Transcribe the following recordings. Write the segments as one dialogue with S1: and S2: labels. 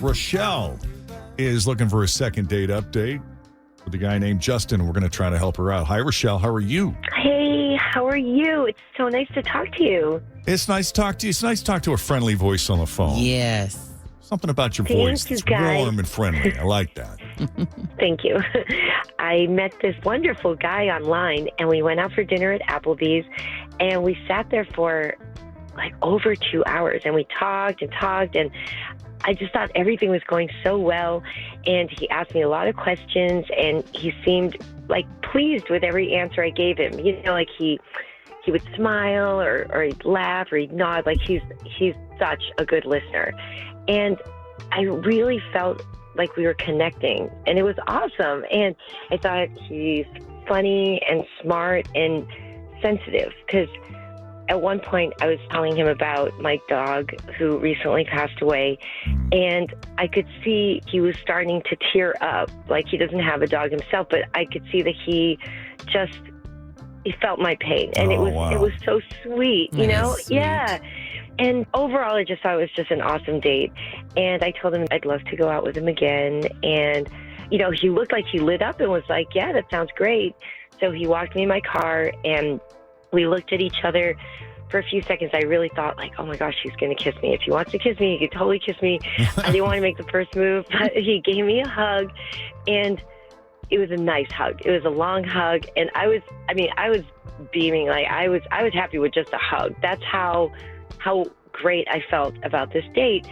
S1: Rochelle is looking for a second date update with a guy named Justin. We're going to try to help her out. Hi, Rochelle. How are you?
S2: Hey, how are you? It's so nice to talk to you.
S1: It's nice to talk to you. It's nice to talk to a friendly voice on the phone.
S3: Yes.
S1: Something about your
S2: Thank
S1: voice
S2: you,
S1: that's
S2: guys.
S1: warm and friendly. I like that.
S2: Thank you. I met this wonderful guy online, and we went out for dinner at Applebee's, and we sat there for like over 2 hours, and we talked, and I just thought everything was going so well, and he asked me a lot of questions, and he seemed like pleased with every answer I gave him. You know, like he would smile or he'd laugh or he'd nod, like he's such a good listener. And I really felt like we were connecting, and it was awesome. And I thought he's funny and smart and sensitive, because at one point I was telling him about my dog who recently passed away, and I could see he was starting to tear up. Like, he doesn't have a dog himself, but I could see that he felt my pain, and it was so sweet, you know?
S3: Sweet.
S2: Yeah. And overall, I just thought it was just an awesome date. And I told him I'd love to go out with him again. And, you know, he looked like he lit up and was like, yeah, that sounds great. So he walked me in my car, and we looked at each other for a few seconds. I really thought, like, oh my gosh, he's going to kiss me. If he wants to kiss me, he could totally kiss me. I didn't want to make the first move, but he gave me a hug, and it was a nice hug. It was a long hug, and I was beaming. Like, I was happy with just a hug. That's how great I felt about this date.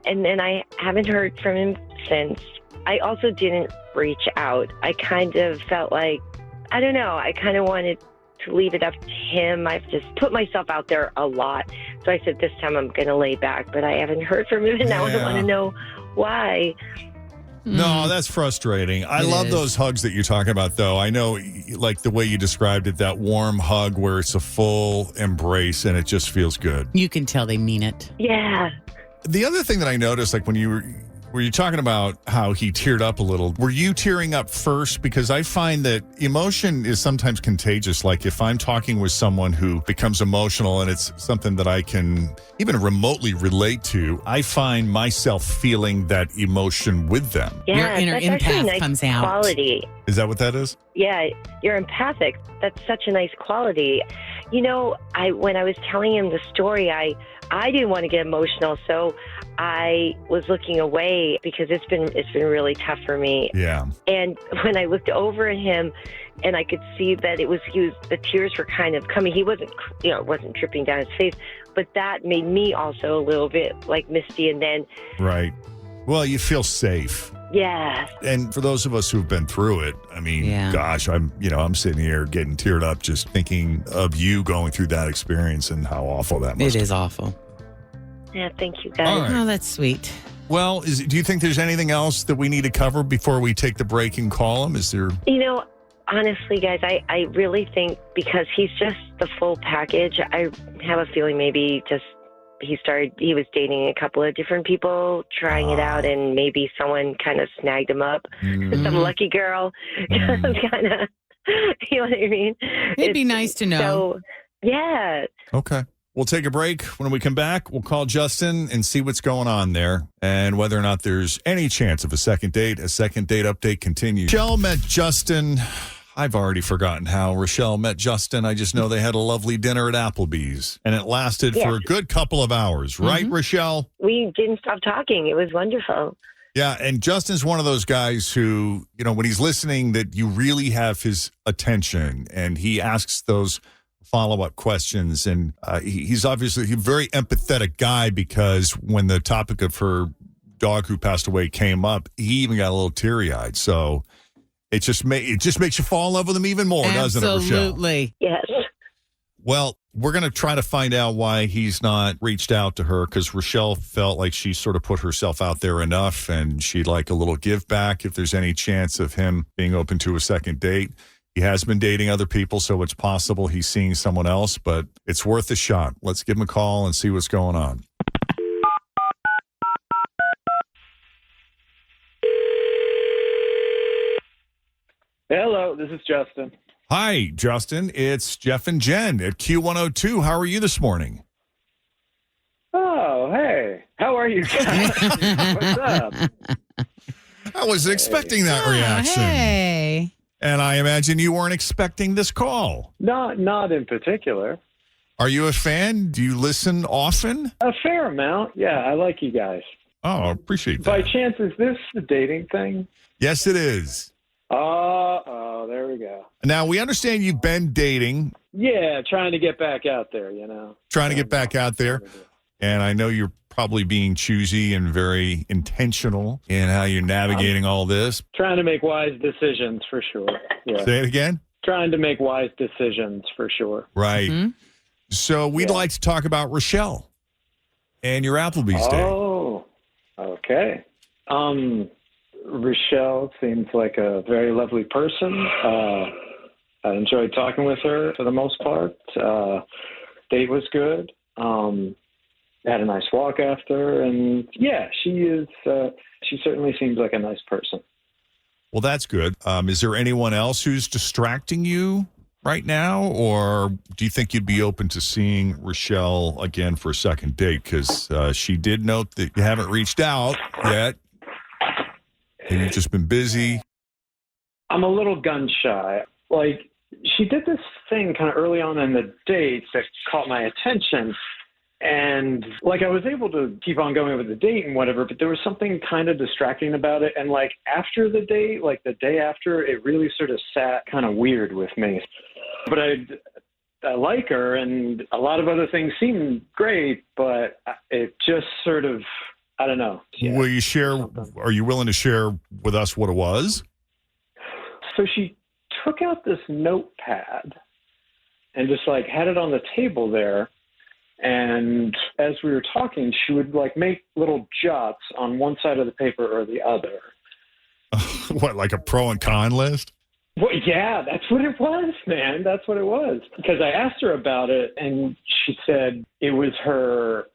S2: And then I haven't heard from him since. I also didn't reach out. I kind of felt like, I don't know, I kind of wanted to leave it up to him. I've just put myself out there a lot. So I said, this time I'm going to lay back, but I haven't heard from him, and now I want to know why.
S1: No, that's frustrating. I love those hugs that you're talking about, though. I know, like the way you described it, that warm hug where it's a full embrace and it just feels good.
S3: You can tell they mean it.
S2: Yeah.
S1: The other thing that I noticed, like when you were talking about how he teared up a little, were you tearing up first? Because I find that emotion is sometimes contagious. Like if I'm talking with someone who becomes emotional and it's something that I can even remotely relate to, I find myself feeling that emotion with them.
S2: Yeah,
S3: Your inner
S2: that's actually a
S3: empath
S2: nice
S3: comes out.
S2: quality.
S1: Is that what that is?
S2: Yeah, you're empathic. That's such a nice quality. You know, when I was telling him the story, I didn't want to get emotional, so I was looking away because it's been really tough for me.
S1: Yeah.
S2: And when I looked over at him, and I could see that the tears were kind of coming. He wasn't, it wasn't dripping down his face, but that made me also a little bit like misty. And then,
S1: right. Well, you feel safe.
S2: yeah.
S1: And for those of us who've been through it, I mean, gosh, I'm sitting here getting teared up just thinking of you going through that experience and how awful that must
S3: It is awful.
S2: Yeah, thank you, guys.
S1: All right.
S3: Oh, that's sweet.
S1: Well, do you think there's anything else that we need to cover before we take the break and call him? Is there?
S2: You know, honestly, guys, I really think because he's just the full package, I have a feeling maybe just he was dating a couple of different people, trying it out, and maybe someone kind of snagged him up. Some lucky girl. Kind of, you know what I mean?
S3: It'd be nice to know.
S2: So, yeah.
S1: Okay. We'll take a break. When we come back, we'll call Justin and see what's going on there and whether or not there's any chance of a second date. A second date update continues. Rochelle met Justin. I've already forgotten how Rochelle met Justin. I just know they had a lovely dinner at Applebee's, and it lasted for a good couple of hours. Right, Rochelle?
S2: We didn't stop talking. It was wonderful.
S1: Yeah, and Justin's one of those guys who, when he's listening, that you really have his attention, and he asks those follow-up questions, and he's obviously a very empathetic guy, because when the topic of her dog who passed away came up, he even got a little teary-eyed. So it just makes you fall in love with him even more, doesn't it, Rochelle?
S3: Absolutely.
S2: Yes.
S1: Well, we're going to try to find out why he's not reached out to her, because Rochelle felt like she sort of put herself out there enough, and she'd like a little give back if there's any chance of him being open to a second date. He has been dating other people, so it's possible he's seeing someone else, but it's worth a shot. Let's give him a call and see what's going on.
S4: Hello, this is Justin.
S1: Hi, Justin. It's Jeff and Jen at Q102. How are you this morning?
S4: Oh, hey. How are you guys? What's up?
S1: I was expecting that reaction.
S3: Hey.
S1: And I imagine you weren't expecting this call.
S4: Not in particular.
S1: Are you a fan? Do you listen often?
S4: A fair amount. Yeah, I like you guys.
S1: Oh, I appreciate
S4: By
S1: that.
S4: chance, is this the dating thing?
S1: Yes, it is.
S4: Oh, there we go.
S1: Now, we understand you've been dating,
S4: Yeah, trying to get back out there, you know.
S1: trying to get back out there. And I know you're probably being choosy and very intentional in how you're navigating all this.
S4: Trying to make wise decisions for sure. Yeah.
S1: Say it again?
S4: Trying to make wise decisions for sure.
S1: Right.
S3: Mhm.
S1: So we'd like to talk about Rochelle and your Applebee's date.
S4: Oh, okay. Rochelle seems like a very lovely person. I enjoyed talking with her for the most part. Date was good. Had a nice walk after, and yeah, she is. She certainly seems like a nice person.
S1: Well, that's good. Is there anyone else who's distracting you right now, or do you think you'd be open to seeing Rochelle again for a second date? Because she did note that you haven't reached out yet, and you've just been busy.
S4: I'm a little gun shy. Like, she did this thing kind of early on in the date that caught my attention. And, like, I was able to keep on going with the date and whatever, but there was something kind of distracting about it. And, like, after the date, like, the day after, it really sort of sat kind of weird with me. But I like her, and a lot of other things seem great, but it just sort of, I don't know. Yeah.
S1: Will you share? Are you willing to share with us what it was?
S4: So she took out this notepad and just, like, had it on the table there. And as we were talking, she would like make little jots on one side of the paper or the other.
S1: What, like a pro and con list?
S4: Well, yeah, that's what it was, man. That's what it was. Because I asked her about it, and she said it was her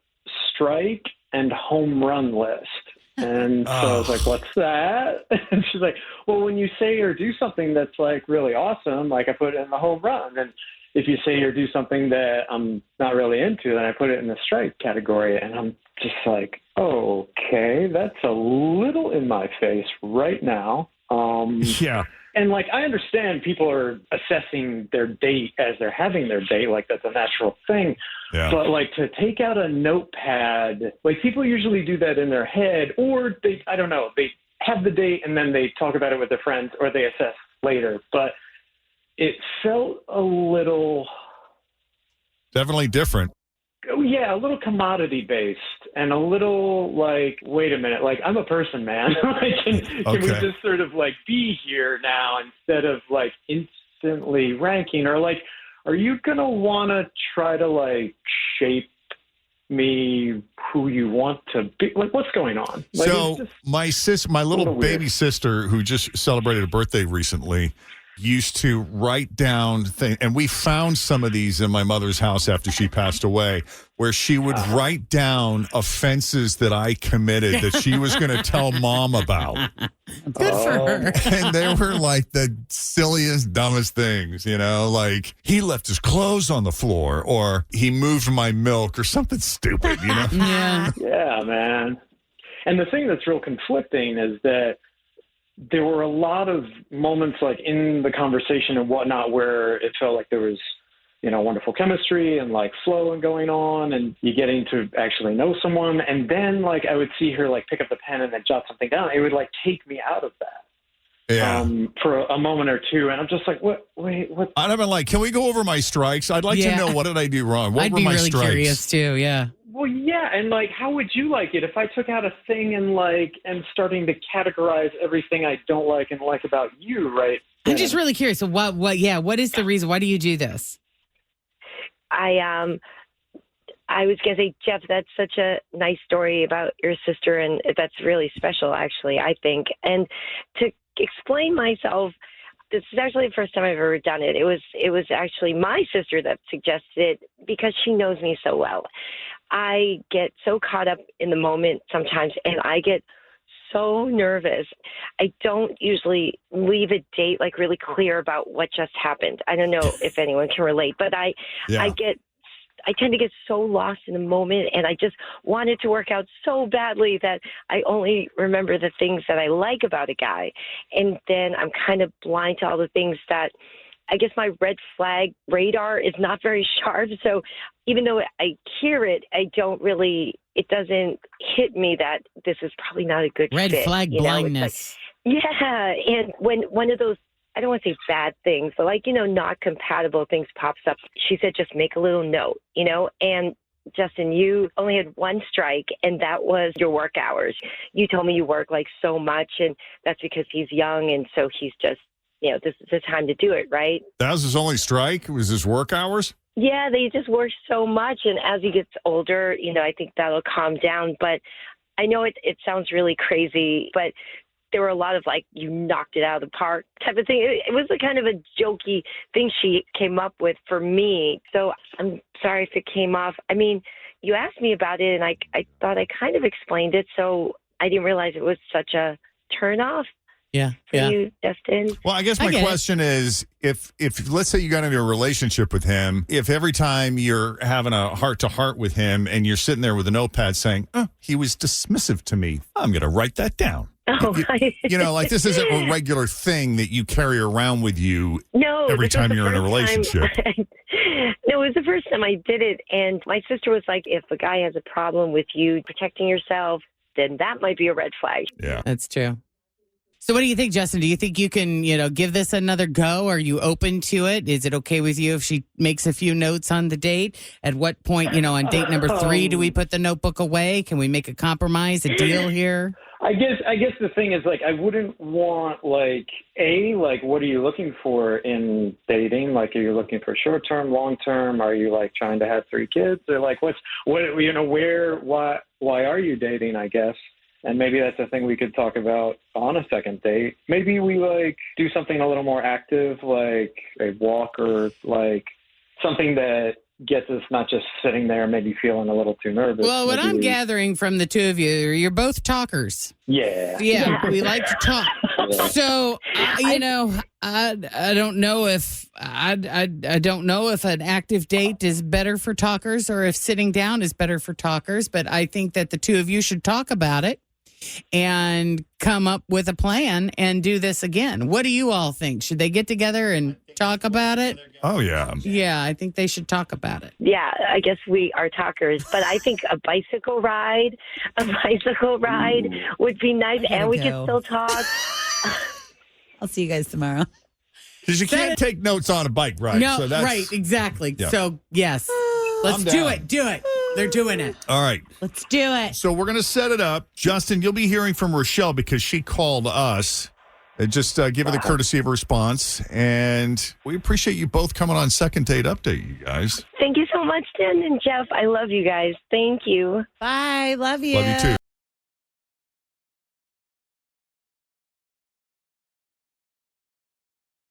S4: strike and home run list. And so I was like, what's that? And she's like, well, when you say or do something that's like really awesome, like I put it in the home run. And if you say or do something that I'm not really into, then I put it in the strike category. And I'm just like, okay, that's a little in my face right now.
S1: Yeah.
S4: And, like, I understand people are assessing their date as they're having their date. Like, that's a natural thing.
S1: Yeah.
S4: But, like, to take out a notepad, like, people usually do that in their head. Or, I don't know, they have the date and then they talk about it with their friends or they assess later. But it felt a little...
S1: Definitely different.
S4: Yeah, a little commodity-based and a little, like, wait a minute, like, I'm a person, man. Like, can we just sort of, like, be here now instead of, like, instantly ranking? Or, like, are you going to want to try to, like, shape me who you want to be? Like, what's going on? Like,
S1: So my little baby
S4: weird.
S1: sister, who just celebrated a birthday recently, used to write down things, and we found some of these in my mother's house after she passed away, where she would write down offenses that I committed that she was going to tell mom about.
S3: Good for her.
S1: And they were like the silliest, dumbest things, you know, like he left his clothes on the floor or he moved my milk or something stupid, you know?
S3: Yeah.
S4: Yeah, man. And the thing that's real conflicting is that there were a lot of moments like in the conversation and whatnot where it felt like there was, you know, wonderful chemistry and like flow and going on and you getting to actually know someone. And then like I would see her like pick up the pen and then jot something down. It would like take me out of that.
S1: Yeah.
S4: For a moment or two. And I'm just like, what?
S1: I'd have been like, can we go over my strikes? I'd like to know, what did I do wrong? What
S3: I'd
S1: were
S3: be
S1: my
S3: really
S1: strikes?
S3: curious too. Yeah.
S4: Well, yeah, and like, how would you like it if I took out a thing and like, and starting to categorize everything I don't like and like about you, right?
S3: I'm just really curious. So what is the reason? Why do you do this?
S2: I was going to say, Jeff, that's such a nice story about your sister, and that's really special, actually, I think. And to explain myself, this is actually the first time I've ever done it. It was actually my sister that suggested it because she knows me so well. I get so caught up in the moment sometimes, and I get so nervous. I don't usually leave a date like really clear about what just happened. I don't know if anyone can relate, but I get I tend to get so lost in the moment, and I just want it to work out so badly that I only remember the things that I like about a guy. And then I'm kind of blind to all the things that I guess my red flag radar is not very sharp. So even though I hear it, it doesn't hit me that this is probably not a good
S3: Red
S2: fit.
S3: flag
S2: It's
S3: blindness.
S2: yeah. And when one of those, I don't want to say bad things, but not compatible things pops up, she said, just make a little note, and Justin, you only had one strike, and that was your work hours. You told me you work so much, and that's because he's young, and so he's just, this is the time to do it, right?
S1: That was his only strike? Was his work hours?
S2: Yeah, they just work so much, and as he gets older, I think that'll calm down. But I know it sounds really crazy, but there were a lot of you knocked it out of the park type of thing. It was a kind of a jokey thing she came up with for me. So I'm sorry if it came off. I mean, you asked me about it, and I thought I kind of explained it, so I didn't realize it was such a turnoff.
S3: Yeah.
S2: For you, Justin.
S1: Well, I guess my question is, if let's say you got into a relationship with him, if every time you're having a heart-to-heart with him and you're sitting there with a notepad saying, oh, he was dismissive to me, I'm going to write that down.
S2: Oh,
S1: This isn't a regular thing that you carry around with you every
S2: this was
S1: time
S2: the
S1: you're in a
S2: first
S1: relationship.
S2: No, it was the first time I did it. And my sister was like, if a guy has a problem with you protecting yourself, then that might be a red flag.
S1: Yeah.
S3: That's true. So what do you think, Justin? Do you think you can, give this another go? Are you open to it? Is it okay with you if she makes a few notes on the date? At what point, on date number 3, do we put the notebook away? Can we make a compromise, a deal here?
S4: I guess the thing is, I wouldn't want, what are you looking for in dating? Are you looking for short term, long term? Are you trying to have 3 kids? Or why are you dating, I guess? And maybe that's a thing we could talk about on a second date. Maybe we do something a little more active, like a walk or something that gets us not just sitting there maybe feeling a little too nervous.
S3: Well, what I'm gathering from the two of you, you're both talkers.
S4: Yeah.
S3: Yeah, we like to talk.
S4: Yeah.
S3: So, I don't know if I don't know if an active date is better for talkers or if sitting down is better for talkers, but I think that the two of you should talk about it and come up with a plan and do this again. What do you all think? Should they get together and talk about it?
S1: Oh, yeah.
S3: Yeah, I think they should talk about it.
S2: Yeah, I guess we are talkers, but I think a bicycle ride would be nice, and we could still talk.
S5: I'll see you guys tomorrow.
S1: Because you can't take notes on a bike ride.
S3: No,
S1: so that's,
S3: right, exactly.
S1: Yeah.
S3: So, yes, let's do it. Do it. They're doing it.
S1: All right.
S5: Let's do it.
S1: So we're going to set it up. Justin, you'll be hearing from Rochelle because she called us. Just give her the courtesy of a response. And we appreciate you both coming on Second Date Update, you guys.
S2: Thank you so much, Jen and Jeff. I love you guys. Thank you.
S5: Bye. Love you.
S1: Love you too.